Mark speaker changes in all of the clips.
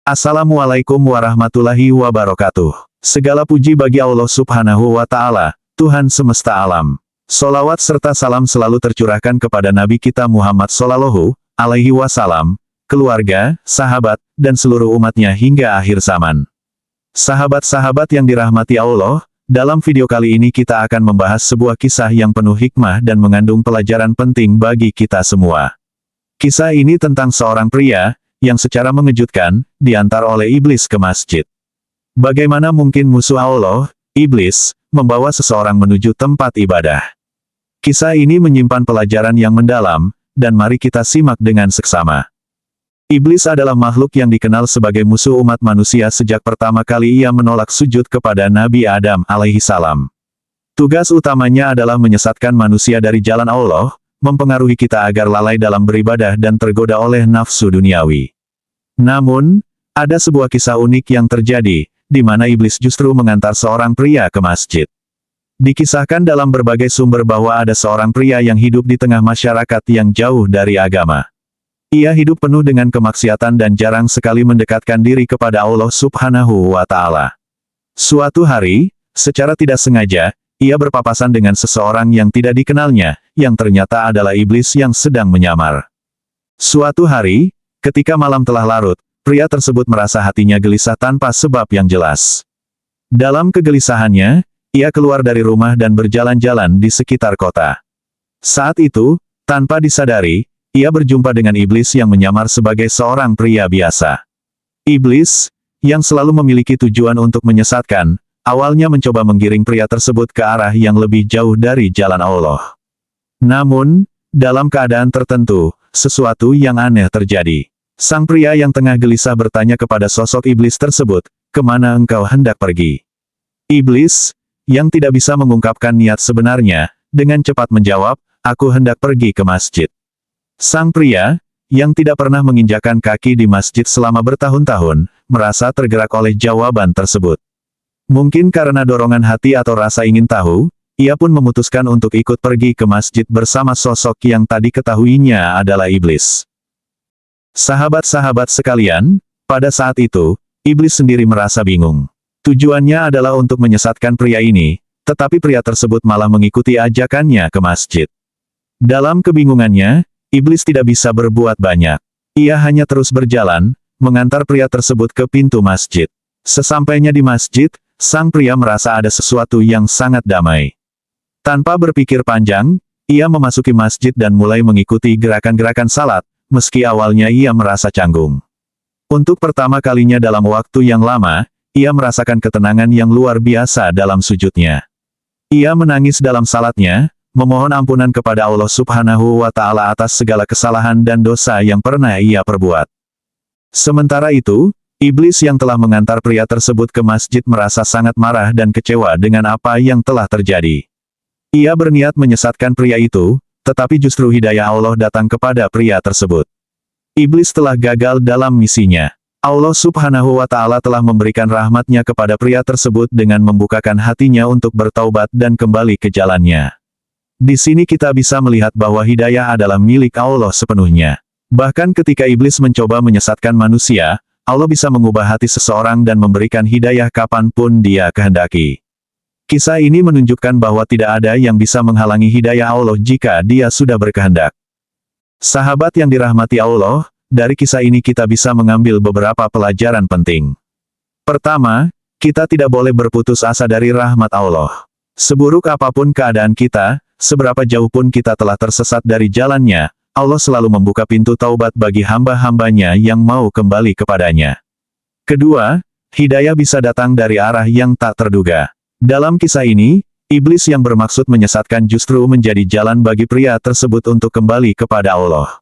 Speaker 1: Assalamualaikum warahmatullahi wabarakatuh. Segala puji bagi Allah Subhanahu wa Ta'ala, Tuhan semesta alam. Solawat serta salam selalu tercurahkan kepada Nabi kita Muhammad Sallallahu Alaihi Wasallam, keluarga, sahabat, dan seluruh umatnya hingga akhir zaman. Sahabat-sahabat yang dirahmati Allah, dalam video kali ini kita akan membahas sebuah kisah yang penuh hikmah dan mengandung pelajaran penting bagi kita semua. Kisah ini tentang seorang pria yang secara mengejutkan, diantar oleh iblis ke masjid. Bagaimana mungkin musuh Allah, iblis, membawa seseorang menuju tempat ibadah? Kisah ini menyimpan pelajaran yang mendalam, dan mari kita simak dengan seksama. Iblis adalah makhluk yang dikenal sebagai musuh umat manusia sejak pertama kali ia menolak sujud kepada Nabi Adam alaihi salam. Tugas utamanya adalah menyesatkan manusia dari jalan Allah, mempengaruhi kita agar lalai dalam beribadah dan tergoda oleh nafsu duniawi. Namun, ada sebuah kisah unik yang terjadi, di mana iblis justru mengantar seorang pria ke masjid. Dikisahkan dalam berbagai sumber bahwa ada seorang pria yang hidup di tengah masyarakat yang jauh dari agama. Ia hidup penuh dengan kemaksiatan dan jarang sekali mendekatkan diri kepada Allah Subhanahu wa Ta'ala. Suatu hari, secara tidak sengaja, ia berpapasan dengan seseorang yang tidak dikenalnya, yang ternyata adalah iblis yang sedang menyamar. Suatu hari, ketika malam telah larut, pria tersebut merasa hatinya gelisah tanpa sebab yang jelas. Dalam kegelisahannya, ia keluar dari rumah dan berjalan-jalan di sekitar kota. Saat itu, tanpa disadari, ia berjumpa dengan iblis yang menyamar sebagai seorang pria biasa. Iblis, yang selalu memiliki tujuan untuk menyesatkan, awalnya mencoba menggiring pria tersebut ke arah yang lebih jauh dari jalan Allah. Namun, dalam keadaan tertentu, sesuatu yang aneh terjadi. Sang pria yang tengah gelisah bertanya kepada sosok iblis tersebut, "Kemana engkau hendak pergi?" Iblis, yang tidak bisa mengungkapkan niat sebenarnya, dengan cepat menjawab, "Aku hendak pergi ke masjid." Sang pria, yang tidak pernah menginjakkan kaki di masjid selama bertahun-tahun, merasa tergerak oleh jawaban tersebut. Mungkin karena dorongan hati atau rasa ingin tahu, ia pun memutuskan untuk ikut pergi ke masjid bersama sosok yang tadi ketahuinya adalah iblis. Sahabat-sahabat sekalian, pada saat itu, iblis sendiri merasa bingung. Tujuannya adalah untuk menyesatkan pria ini, tetapi pria tersebut malah mengikuti ajakannya ke masjid. Dalam kebingungannya, iblis tidak bisa berbuat banyak. Ia hanya terus berjalan, mengantar pria tersebut ke pintu masjid. Sesampainya di masjid, sang pria merasa ada sesuatu yang sangat damai. Tanpa berpikir panjang, ia memasuki masjid dan mulai mengikuti gerakan-gerakan salat, meski awalnya ia merasa canggung. Untuk pertama kalinya dalam waktu yang lama, ia merasakan ketenangan yang luar biasa dalam sujudnya. Ia menangis dalam salatnya, memohon ampunan kepada Allah Subhanahu wa Ta'ala atas segala kesalahan dan dosa yang pernah ia perbuat. Sementara itu, iblis yang telah mengantar pria tersebut ke masjid merasa sangat marah dan kecewa dengan apa yang telah terjadi. Ia berniat menyesatkan pria itu, tetapi justru hidayah Allah datang kepada pria tersebut. Iblis telah gagal dalam misinya. Allah Subhanahu wa Ta'ala telah memberikan rahmatnya kepada pria tersebut dengan membukakan hatinya untuk bertaubat dan kembali ke jalannya. Di sini kita bisa melihat bahwa hidayah adalah milik Allah sepenuhnya. Bahkan ketika iblis mencoba menyesatkan manusia, Allah bisa mengubah hati seseorang dan memberikan hidayah kapanpun dia kehendaki. Kisah ini menunjukkan bahwa tidak ada yang bisa menghalangi hidayah Allah jika dia sudah berkehendak. Sahabat yang dirahmati Allah, dari kisah ini kita bisa mengambil beberapa pelajaran penting. Pertama, kita tidak boleh berputus asa dari rahmat Allah. Seburuk apapun keadaan kita, seberapa jauh pun kita telah tersesat dari jalannya, Allah selalu membuka pintu taubat bagi hamba-hambanya yang mau kembali kepadanya. Kedua, hidayah bisa datang dari arah yang tak terduga. Dalam kisah ini, iblis yang bermaksud menyesatkan justru menjadi jalan bagi pria tersebut untuk kembali kepada Allah.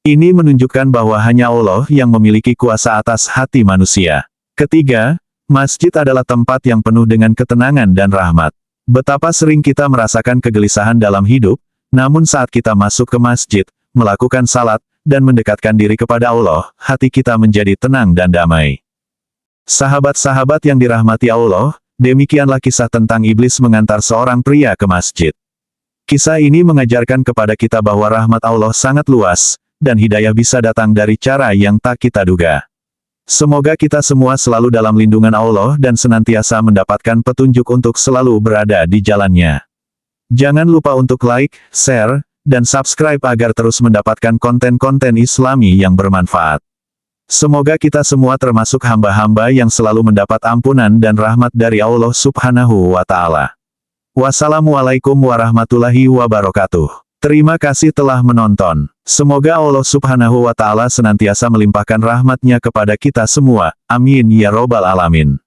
Speaker 1: Ini menunjukkan bahwa hanya Allah yang memiliki kuasa atas hati manusia. Ketiga, masjid adalah tempat yang penuh dengan ketenangan dan rahmat. Betapa sering kita merasakan kegelisahan dalam hidup, namun saat kita masuk ke masjid, melakukan salat, dan mendekatkan diri kepada Allah, hati kita menjadi tenang dan damai. Sahabat-sahabat yang dirahmati Allah, demikianlah kisah tentang iblis mengantar seorang pria ke masjid. Kisah ini mengajarkan kepada kita bahwa rahmat Allah sangat luas, dan hidayah bisa datang dari cara yang tak kita duga. Semoga kita semua selalu dalam lindungan Allah dan senantiasa mendapatkan petunjuk untuk selalu berada di jalannya. Jangan lupa untuk like, share, dan subscribe agar terus mendapatkan konten-konten Islami yang bermanfaat. Semoga kita semua termasuk hamba-hamba yang selalu mendapat ampunan dan rahmat dari Allah Subhanahu wa Ta'ala. Wassalamualaikum warahmatullahi wabarakatuh. Terima kasih telah menonton. Semoga Allah Subhanahu wa Ta'ala senantiasa melimpahkan rahmat-Nya kepada kita semua. Amin ya Robbal Alamin.